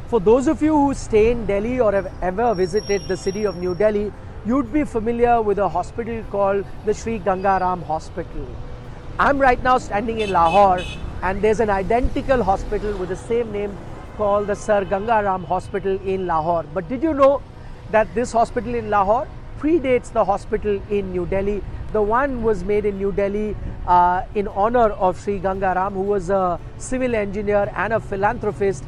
For those of you who stay in Delhi or have ever visited the city of New Delhi, you'd be familiar with a hospital called the Sir Gangaram Hospital. I'm right now standing in Lahore, and there's an identical hospital with the same name called the Sir Gangaram Hospital in Lahore. But did you know that this hospital in Lahore predates the hospital in New Delhi? The one was made in New Delhi in honor of Sir Gangaram, who was a civil engineer and a philanthropist.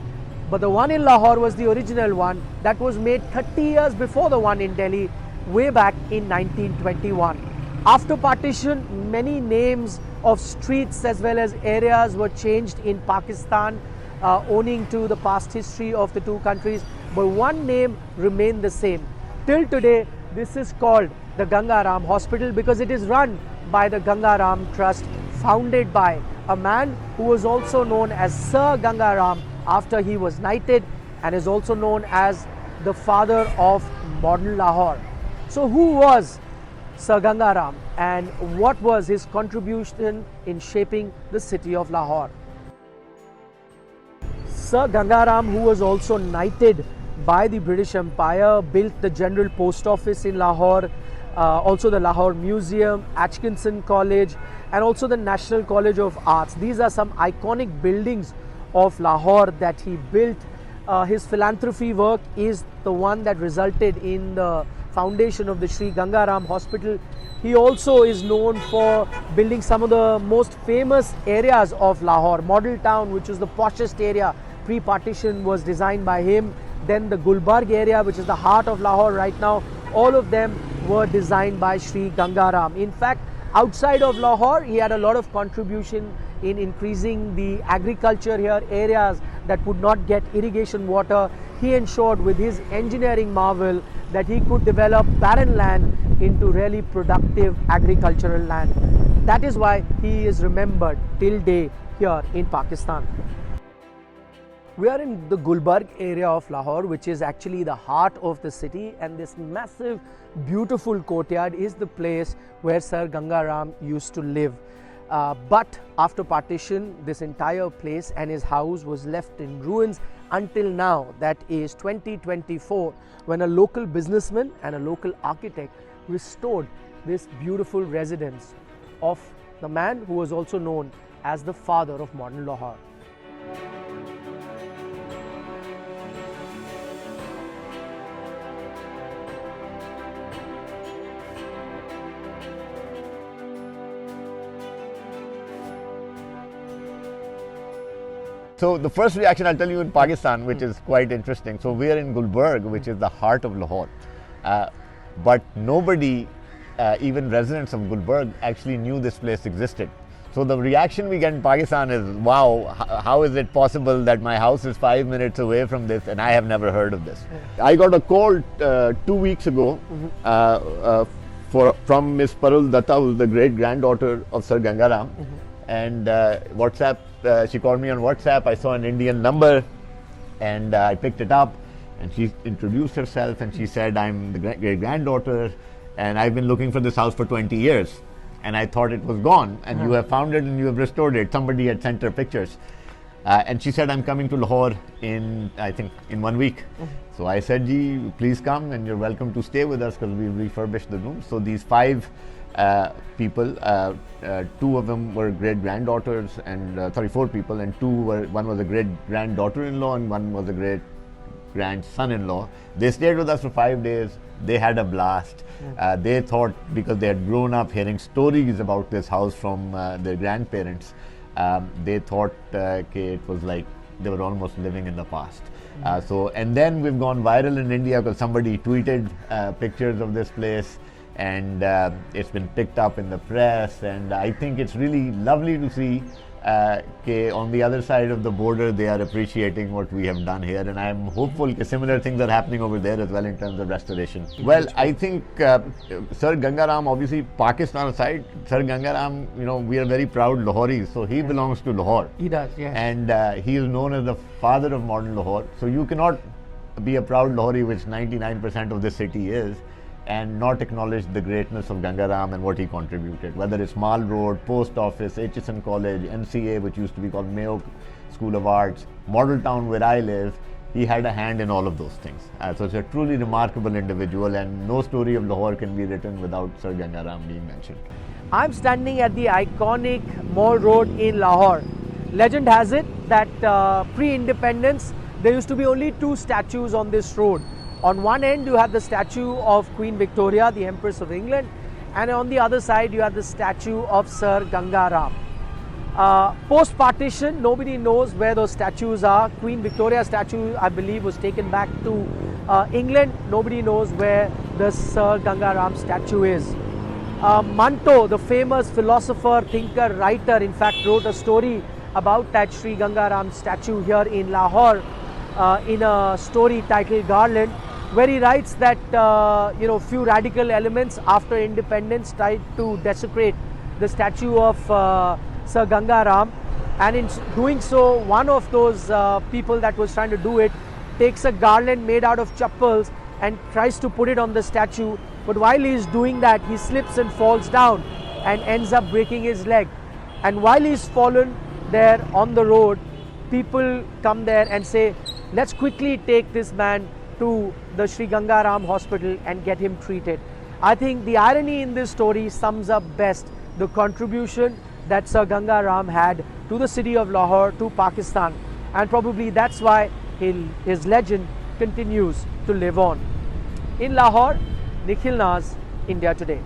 But the one in Lahore was the original one that was made 30 years before the one in Delhi, way back in 1921. After partition, many names of streets as well as areas were changed in Pakistan, owing to the past history of the two countries, but one name remained the same. Till today, this is called the Ganga Ram Hospital because it is run by the Ganga Ram Trust, founded by a man who was also known as Sir Gangaram after he was knighted, and is also known as the father of modern Lahore. So who was Sir Gangaram and what was his contribution in shaping the city of Lahore? Sir Gangaram, who was also knighted by the British Empire, built the General Post Office in Lahore, also the Lahore Museum, Atkinson College, and also the National College of Arts. These are some iconic buildings of Lahore that he built. His philanthropy work is the one that resulted in the foundation of the Sri Gangaram Hospital. He also is known for building some of the most famous areas of Lahore. Model Town, which is the poshest area pre-partition, was designed by him. Then the Gulbarg area, which is the heart of Lahore right now, all of them were designed by Sri Gangaram. In fact, outside of Lahore, he had a lot of contribution in increasing the agriculture here, areas that would not get irrigation water. He ensured with his engineering marvel that he could develop barren land into really productive agricultural land. That is why he is remembered till day here in Pakistan. We are in the Gulbarg area of Lahore, which is actually the heart of the city, and this massive, beautiful courtyard is the place where Sir Gangaram used to live. But after partition, this entire place and his house was left in ruins until now, that is 2024, when a local businessman and a local architect restored this beautiful residence of the man who was also known as the father of modern Lahore. So the first reaction I'll tell you in Pakistan, which is quite interesting. So we are in Gulbarg, which is the heart of Lahore. But nobody, even residents of Gulbarg, actually knew this place existed. So the reaction we get in Pakistan is, wow, how is it possible that my house is 5 minutes away from this and I have never heard of this? I got a call 2 weeks ago from Miss Parul Datta, who is the great granddaughter of Sir Gangaram. And WhatsApp, she called me on WhatsApp. I saw an Indian number and I picked it up, and she introduced herself and she said, I'm the great granddaughter and I've been looking for this house for 20 years and I thought it was gone, and you have found it and you have restored it. Somebody had sent her pictures. And she said, I'm coming to Lahore in, I think, in 1 week. So I said, Ji, please come and you're welcome to stay with us because we've refurbished the rooms. So these 5 people, 2 of them were great granddaughters, and 4 people, and one was a great granddaughter-in-law and one was a great grandson-in-law. They stayed with us for 5 days. They had a blast. They thought, because they had grown up hearing stories about this house from their grandparents, they thought it was like they were almost living in the past. And then we've gone viral in India because somebody tweeted pictures of this place, and it's been picked up in the press, and I think it's really lovely to see on the other side of the border they are appreciating what we have done here, and I'm hopeful similar things are happening over there as well in terms of restoration. Well, I think Sir Gangaram, obviously Pakistan aside, Sir Gangaram, we are very proud Lahoris, so he belongs to Lahore. He does, yeah. And he is known as the father of modern Lahore, so you cannot be a proud Lahori, which 99% of this city is, and not acknowledge the greatness of Ganga Ram and what he contributed, whether it's Mall Road, Post Office, Atkinson College, NCA, which used to be called Mayo School of Arts, Model Town where I live, he had a hand in all of those things. So it's a truly remarkable individual, and no story of Lahore can be written without Sir Gangaram being mentioned. I'm standing at the iconic Mall Road in Lahore. Legend has it that pre-independence, there used to be only two statues on this road. On one end, you had the statue of Queen Victoria, the Empress of England, and on the other side, you had the statue of Sir Gangaram. Post-partition, nobody knows where those statues are. Queen Victoria statue, I believe, was taken back to England. Nobody knows where the Sir Gangaram statue is. Manto, the famous philosopher, thinker, writer, in fact, wrote a story about that Sri Gangaram statue here in Lahore in a story titled Garland, where he writes that few radical elements after independence tried to desecrate the statue of Sir Gangaram, and in doing so, one of those people that was trying to do it takes a garland made out of chappals and tries to put it on the statue, but while he is doing that, he slips and falls down and ends up breaking his leg. And while he's fallen there on the road, people come there and say, let's quickly take this man to the Sri Gangaram hospital and get him treated. I think the irony in this story sums up best the contribution that Sir Gangaram had to the city of Lahore, to Pakistan, and probably that's why his legend continues to live on. In Lahore, Nikhil Naz, India Today.